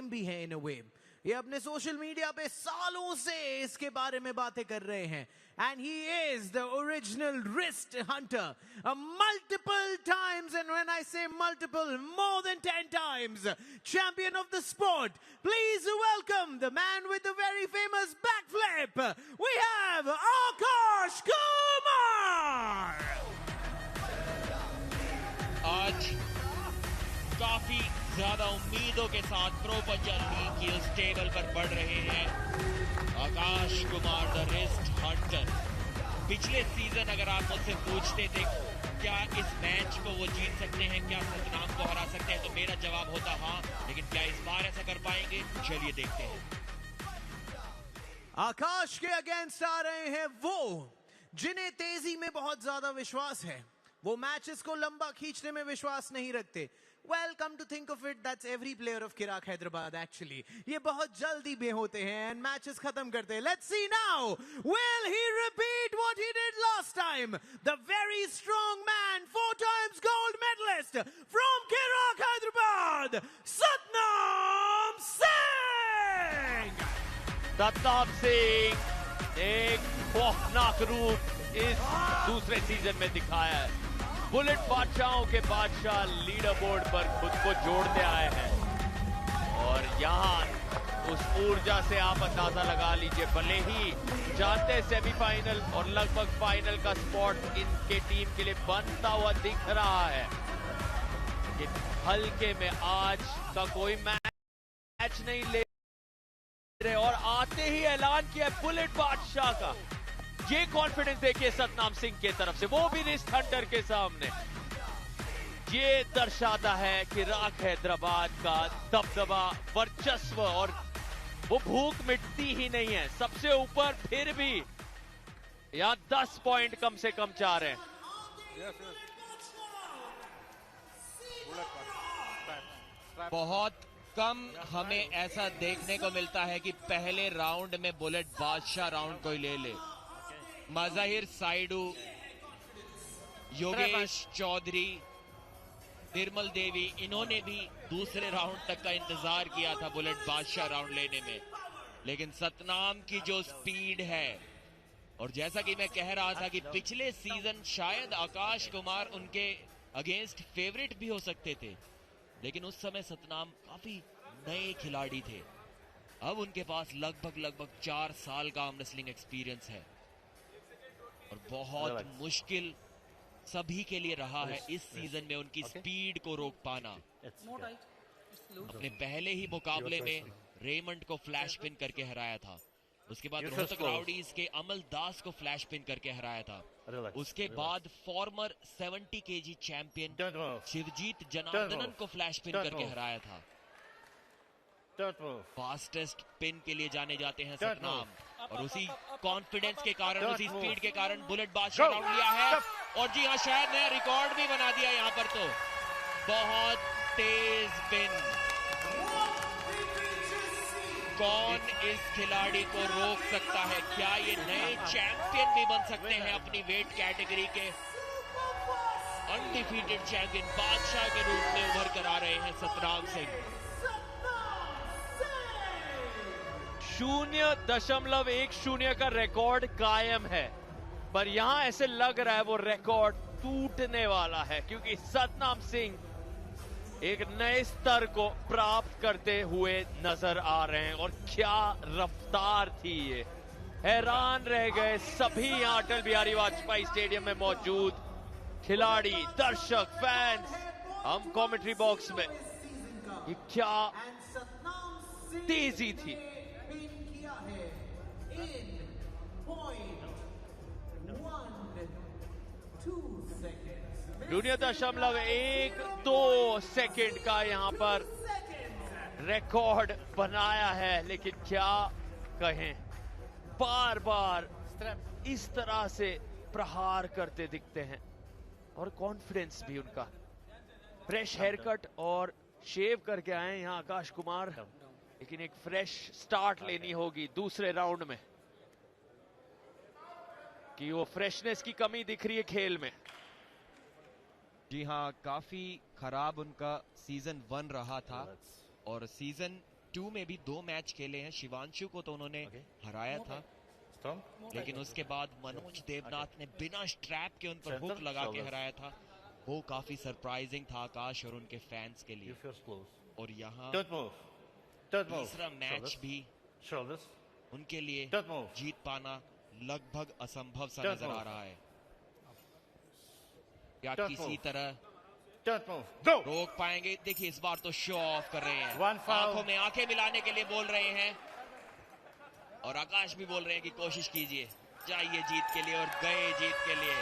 भी है इन अ वे। ये अपने सोशल मीडिया पे सालों से इसके बारे में बातें कर रहे हैं। And he is the original wrist hunter, multiple times, and when I say multiple, more than 10 times, champion of the sport. Please welcome the man with the very famous backflip. We have Akash Kumar. आज काफी ज्यादा उम्मीदों के साथ pro Punjab league की उस table पर बढ़ रहे हैं Akash Kumar the wrist Hunter. पिछले सीजन अगर आप मुझसे पूछते थे क्या इस मैच को वो जीत सकते हैं, क्या सतनाम को हरा सकते हैं, तो मेरा जवाब होता हाँ, लेकिन क्या इस बार ऐसा कर पाएंगे? चलिए देखते हैं। आकाश के अगेंस्ट आ रहे हैं वो जिन्हें तेजी में बहुत ज्यादा विश्वास है, वो मैचेस को लंबा खींचने में विश्वास नहीं रखते। Well, come to think of it, that's every player of Kirak Hyderabad actually. ये बहुत जल्दी में होते हैं and matches खत्म करते हैं। Let's see now. Will he repeat what he did last time? The very strong man, 4 times gold medalist from Kirak Hyderabad, Satnam Singh. Satnam Singh एक खौफनाक रूप इस दूसरे सीजन में दिखाया है। बुलेट बादशाहों के बादशाह लीडर बोर्ड पर खुद को जोड़ते आए हैं और यहाँ उस ऊर्जा से आप अंदाजा लगा लीजिए, भले ही जानते सेमीफाइनल और लगभग फाइनल का स्पॉट इनके टीम के लिए बनता हुआ दिख रहा है, लेकिन हल्के में आज का कोई मैच नहीं ले रहे और आते ही ऐलान किया बुलेट बादशाह का। ये कॉन्फिडेंस देखिए सतनाम सिंह के तरफ से, वो भी रिस्ट हंटर के सामने। ये दर्शाता है कि किराक हैदराबाद का दबदबा, वर्चस्व और वो भूख मिटती ही नहीं है। सबसे ऊपर फिर भी यहां 10 पॉइंट कम से कम चाह रहे हैं। बहुत कम हमें ऐसा देखने को मिलता है कि पहले राउंड में बुलेट बादशाह राउंड कोई ले ले। मज़ाहिर साइडू, योगेश चौधरी, निर्मल देवी, इन्होंने भी दूसरे राउंड तक का इंतजार किया था बुलेट बादशाह राउंड लेने में, लेकिन सतनाम की जो स्पीड है, और जैसा कि मैं कह रहा था कि पिछले सीजन शायद आकाश कुमार उनके अगेंस्ट फेवरेट भी हो सकते थे, लेकिन उस समय सतनाम काफी नए खिलाड़ी थे। अब उनके पास लगभग 4 साल का आर्म रेसलिंग एक्सपीरियंस है और बहुत मुश्किल सभी के लिए रहा है इस सीजन में उनकी स्पीड को रोक पाना। अपने पहले ही मुकाबले में रेमंड को फ्लैश पिन करके हराया था, उसके बाद रोहतक राउडीज के अमल दास को फ्लैश पिन करके हराया था, उसके बाद former 70 KG champion Shivjeet Janardhanan को फ्लैश पिन करके हराया था। फास्टेस्ट पिन के लिए जाने जाते हैं सतनाम, और उसी कॉन्फिडेंस के कारण, उसी स्पीड के कारण बुलेट बादशाह राउंड लिया है, और जी हाँ शायद नया रिकॉर्ड भी बना दिया यहाँ पर। तो बहुत तेज पिन, कौन इस खिलाड़ी को रोक सकता है? क्या ये नए चैंपियन भी बन सकते हैं अपनी वेट कैटेगरी के? अनडिफीटेड चैंपियन बादशाह के रूप में उभर कर आ रहे हैं सतनाम सिंह। 0.10 का रिकॉर्ड कायम है, पर यहां ऐसे लग रहा है वो रिकॉर्ड टूटने वाला है, क्योंकि सतनाम सिंह एक नए स्तर को प्राप्त करते हुए नजर आ रहे हैं। और क्या रफ्तार थी ये, हैरान रह गए सभी यहां अटल बिहारी वाजपेयी स्टेडियम में मौजूद खिलाड़ी, दर्शक, फैंस, हम कमेंट्री बॉक्स में। ये क्या तेजी थी। शून्य 0.12 सेकेंड का यहां पर रिकॉर्ड बनाया है, लेकिन क्या कहें, बार बार इस तरह से प्रहार करते दिखते हैं और कॉन्फिडेंस भी उनका। फ्रेश हेयर कट और शेव करके आए हैं यहाँ आकाश कुमार, लेकिन एक फ्रेश स्टार्ट लेनी होगी दूसरे राउंड में, कि वो फ्रेशनेस की कमी दिख रही है खेल में। जी हाँ, काफी खराब उनका सीजन 1 रहा था और सीजन 2 में भी 2 मैच खेले हैं। शिवांशु को तो उन्होंने हराया था, लेकिन उसके बाद मनोज देवनाथ ने बिना स्ट्रैप के उन पर हुक लगा के हराया था। वो काफी सरप्राइजिंग था आकाश और उनके फैंस के लिए। और यहाँ तीसरा मैच भी उनके लिए जीत पाना लगभग असंभव सा नजर आ रहा है। या किसी तरह रोक पाएंगे? देखिए इस बार तो शो ऑफ कर रहे हैं, आंखों में आंखें मिलाने के लिए बोल रहे हैं, और आकाश भी बोल रहे हैं कि कोशिश कीजिए, जाइए जीत के लिए, और गए जीत के लिए।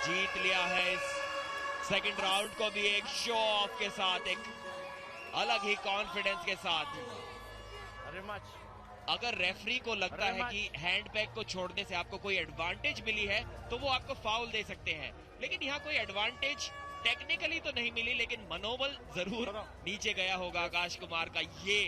जीत लिया है इस सेकंड राउंड को भी एक शो ऑफ के साथ, एक अलग ही कॉन्फिडेंस के साथ। अगर रेफरी को लगता है कि हैंडबैग को छोड़ने से आपको कोई एडवांटेज मिली है तो वो आपको फाउल दे सकते हैं, लेकिन यहाँ कोई एडवांटेज टेक्निकली तो नहीं मिली, लेकिन मनोबल जरूर नीचे गया होगा आकाश कुमार का ये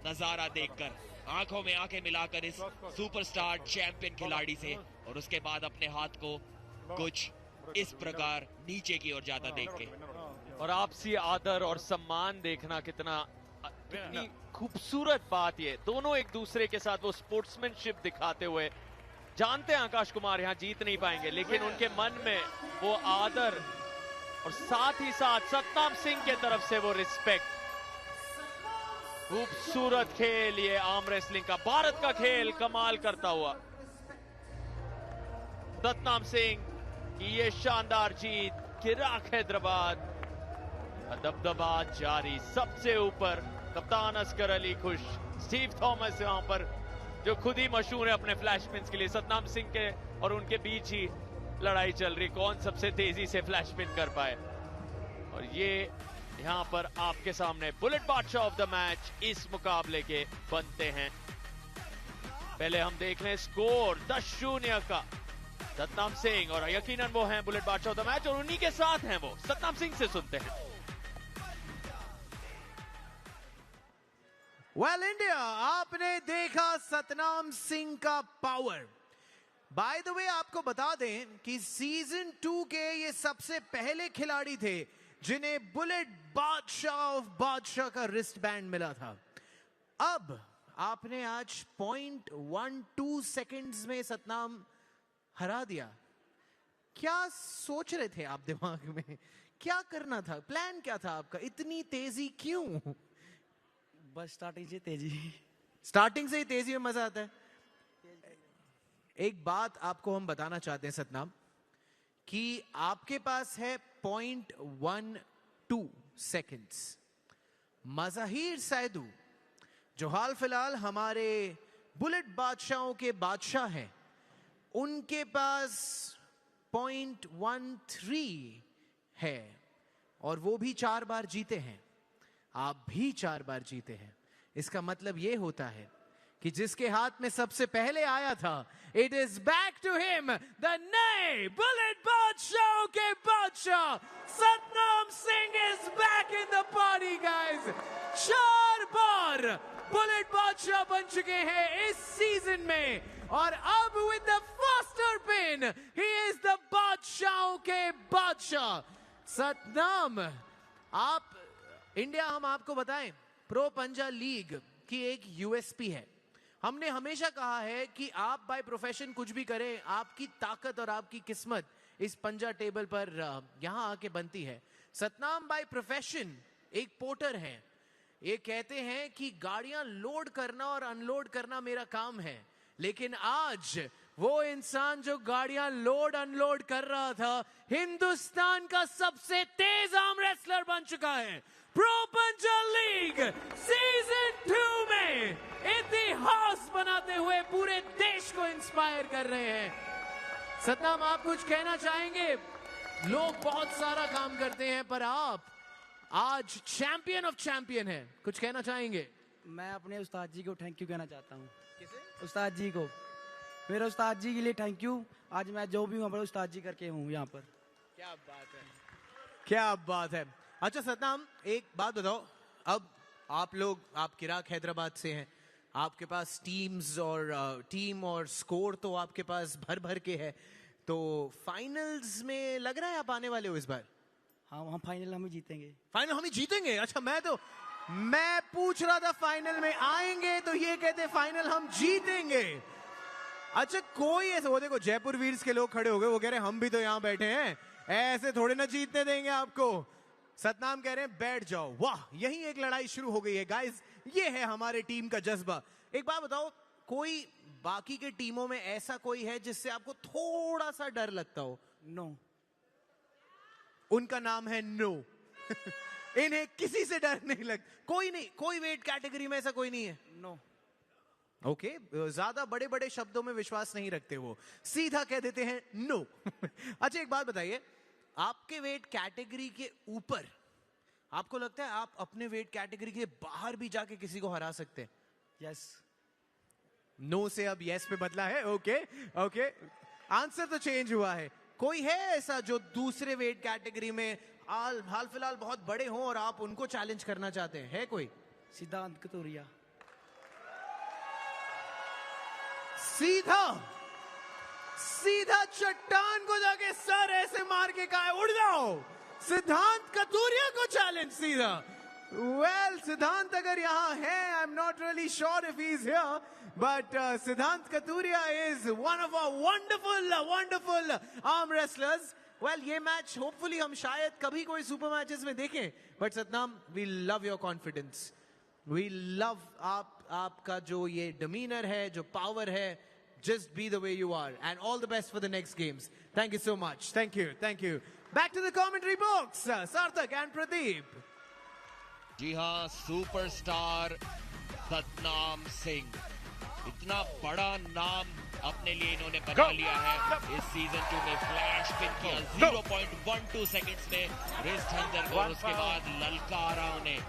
नजारा देखकर, आंखों में आंखें मिलाकर इस सुपरस्टार चैंपियन खिलाड़ी से, और उसके बाद अपने हाथ को कुछ इस प्रकार नीचे की ओर जाता देख के। और आपसी आदर और सम्मान देखना कितनी खूबसूरत बात। ये दोनों एक दूसरे के साथ वो स्पोर्ट्समैनशिप दिखाते हुए, जानते हैं आकाश कुमार यहाँ जीत नहीं पाएंगे, लेकिन उनके मन में वो आदर और साथ ही साथ सतनाम सिंह के तरफ से वो रिस्पेक्ट। खूबसूरत खेल ये आर्म रेसलिंग का, भारत का खेल कमाल करता हुआ। सतनाम सिंह की ये शानदार जीत, किराक हैदराबाद दबदबा जारी, सबसे ऊपर कप्तान असगर अली खुश, स्टीव थॉमस यहां पर जो खुद ही मशहूर है अपने फ्लैश पिन्स के लिए। सतनाम सिंह के और उनके बीच ही लड़ाई चल रही, कौन सबसे तेजी से फ्लैश पिन कर पाए। और ये यहां पर आपके सामने बुलेट बादशाह ऑफ द मैच इस मुकाबले के बनते हैं। पहले हम देख लें स्कोर 10-0 का सतनाम सिंह, और यकीनन वो हैं बुलेट बादशाह ऑफ द मैच, और उन्हीं के साथ हैं वो। सतनाम सिंह से सुनते हैं। वेल इंडिया, आपने देखा सतनाम सिंह का पावर। बाय द वे आपको बता दें कि सीजन 2 के ये सबसे पहले खिलाड़ी थे जिन्हें बुलेट बादशाह ऑफ बादशाह का रिस्ट बैंड मिला था। अब आपने आज 0.12 सेकंड्स में सतनाम हरा दिया। क्या सोच रहे थे आप दिमाग में? क्या करना था? प्लान क्या था आपका? इतनी तेजी क्यों? बस स्टार्टिंग से तेजी। स्टार्टिंग से ही तेजी में मजा आता है। एक बात आपको हम बताना चाहते हैं सतनाम, कि आपके पास है 0.12 सेकंड्स। मज़ाहिर सैदू जो हाल फिलहाल हमारे बुलेट बादशाहों के बादशाह हैं, उनके पास 0.13 है, और वो भी 4 बार जीते हैं। आप भी 4 बार जीते हैं। इसका मतलब ये होता है कि जिसके हाथ में सबसे पहले आया था, it is back to him, the नए बुलेट बादशाह के बादशाह Satnam Singh is back in the party guys. 4 बार बुलेट बादशाह बन चुके हैं इस सीजन में, और अब with the faster pin he is the बादशाहों के बादशाह। सतनाम, आप इंडिया, हम आपको बताएं, प्रो पंजा लीग की एक यूएसपी है। हमने हमेशा कहा है कि आप बाय प्रोफेशन कुछ भी करें, आपकी ताकत और आपकी किस्मत इस पंजा टेबल पर यहां आके बनती है। सतनाम बाय प्रोफेशन एक पोर्टर है। ये कहते हैं कि गाड़ियां लोड करना और अनलोड करना मेरा काम है, लेकिन आज वो इंसान जो गाड़ियां लोड अनलोड कर रहा था, हिंदुस्तान का सबसे तेज आर्म रेसलर बन चुका है। प्रो पंजा लीग सीजन 2 में इतिहास बनाते हुए पूरे देश को इंस्पायर कर रहे हैं। सतनाम, आप कुछ कहना चाहेंगे? लोग बहुत सारा काम करते हैं, पर आप आज चैंपियन ऑफ चैंपियन हैं, कुछ कहना चाहेंगे? मैं अपने उस्ताद जी को थैंक यू कहना चाहता हूँ। किसे? उस्ताद जी को। मेरे उस्ताद जी के लिए थैंक यू। आज मैं जो भी हूँ बड़े उस्ताद जी करके हूँ यहाँ पर। क्या बात है, क्या बात है। अच्छा सतनाम, एक बात बताओ, अब आप लोग, आप किराक हैदराबाद से हैं, आपके पास टीम और स्कोर तो आपके पास भर भर के है, तो फाइनल्स में लग रहा है आप आने वाले हो इस बार? हाँ, हम फाइनल हम ही जीतेंगे। फाइनल हम ही जीतेंगे? अच्छा, मैं तो मैं पूछ रहा था फाइनल में आएंगे, तो ये कहते फाइनल हम जीतेंगे। अच्छा, कोई ऐसे, वो देखो जयपुर वीर्स के लोग खड़े हो गए, वो कह रहे हैं हम भी तो यहां बैठे हैं, ऐसे थोड़े ना जीतने देंगे आपको। सतनाम कह रहे हैं बैठ जाओ। वाह, यही एक लड़ाई शुरू हो गई है गाइस। ये है हमारे टीम का जज्बा। एक बात बताओ, कोई बाकी के टीमों में ऐसा कोई है जिससे आपको थोड़ा सा डर लगता हो? नो। उनका नाम है नो। इन्हें किसी से डर नहीं लगता, कोई नहीं, कोई वेट कैटेगरी में ऐसा कोई नहीं है। नो। ओके, ज्यादा बड़े बड़े शब्दों में विश्वास नहीं रखते, वो सीधा कह देते हैं नो। अच्छा, एक बात बताइए, आपके वेट कैटेगरी के ऊपर आपको लगता है आप अपने वेट कैटेगरी के बाहर भी जाके किसी को हरा सकते हैं? यस। नो से अब यस पे बदला है। ओके ओके, आंसर तो चेंज हुआ है। कोई है ऐसा जो दूसरे वेट कैटेगरी में हाल फिलहाल बहुत बड़े हों और आप उनको चैलेंज करना चाहते हैं? है कोई? सिद्धांत कतूरिया। सीधा चट्टान को जाके सर ऐसे मार के कहा उड़ जाओ। सिद्धांत कतूरिया को चैलेंज सीधा। वेल, सिद्धांत अगर यहाँ है, I am not really sure if he is here, but Siddhant Katuria is one of a wonderful arm wrestlers. Well, ये मैच होपफुली हम शायद कभी कोई सुपर मैचेस में देखें, but Satnam, we love your confidence, we love आपका जो ये डिमीनर है, जो पावर है। Just be the way you are, and all the best for the next games. Thank you so much. Thank you. Back to the commentary box, Sarthak and Pradeep. जी हाँ, superstar Satnam Singh, इतना बड़ा नाम अपने लिए इन्होंने बना लिया है। इस सीजन 2 में फ्लैश पिन किया 0.12 सेकंड्स में रिस्ट हंटर को, उसके बाद ललकारा उन्हें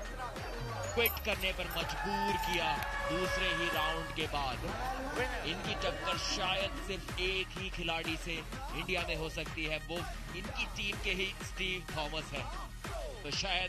क्विट करने पर मजबूर किया दूसरे ही राउंड के बाद। इनकी टक्कर शायद सिर्फ एक ही खिलाड़ी से इंडिया में हो सकती है, वो इनकी टीम के ही स्टीव थॉमस है। तो शायद